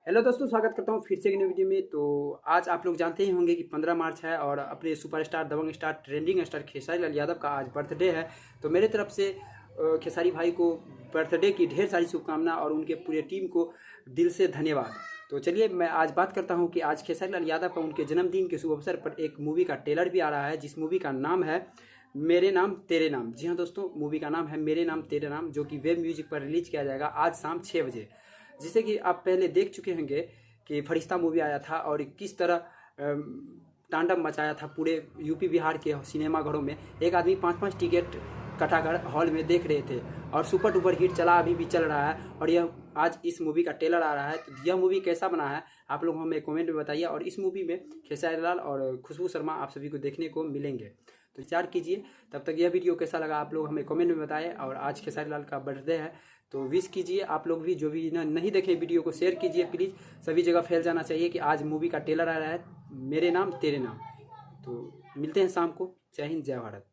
Hello दोस्तों, स्वागत करता हूँ फिर से एक नई वीडियो में। तो आज आप लोग जानते ही होंगे कि 15 मार्च है और अपने सुपरस्टार दबंग star trending star Khesari Lal Yadav का आज बर्थडे है। तो मेरे तरफ से खेसारी भाई को बर्थडे की ढेर सारी शुभकामना और उनके पूरे टीम को दिल से धन्यवाद। तो चलिए मैं आज बात करता हूँ कि आज खेसारी लाल यादव का उनके जन्मदिन के शुभ अवसर पर एक मूवी का ट्रेलर भी आ रहा है, जिस मूवी का नाम है मेरे नाम तेरे नाम। जी हाँ दोस्तों, मूवी का नाम है मेरे नाम तेरे नाम, जो कि वेब म्यूजिक पर रिलीज किया जाएगा आज शाम 6 बजे। जिसे कि आप पहले देख चुके होंगे कि फरिश्ता मूवी आया था और किस तरह तांडव मचाया था पूरे यूपी बिहार के सिनेमा घरों में। एक आदमी 5-5 टिकट कटाकर हॉल में देख रहे थे और सुपर डुपर हिट चला, अभी भी चल रहा है। और यह आज इस मूवी का ट्रेलर आ रहा है, तो यह मूवी कैसा बना है आप लोग हमें कमेंट में बताइए। और इस मूवी में खेसारी लाल और खुशबू शर्मा आप सभी को देखने को मिलेंगे, तो विचार कीजिए। तब तक यह वीडियो कैसा लगा आप लोग हमें कमेंट में बताएं। और आज खेसारी लाल का बर्थडे है, तो विश कीजिए आप लोग भी। जो भी नहीं देखे वीडियो को शेयर कीजिए प्लीज़, सभी जगह फैल जाना चाहिए कि आज मूवी का ट्रेलर आ रहा है मेरे नाम तेरे नाम। तो मिलते हैं शाम को। जय हिंद, जय भारत।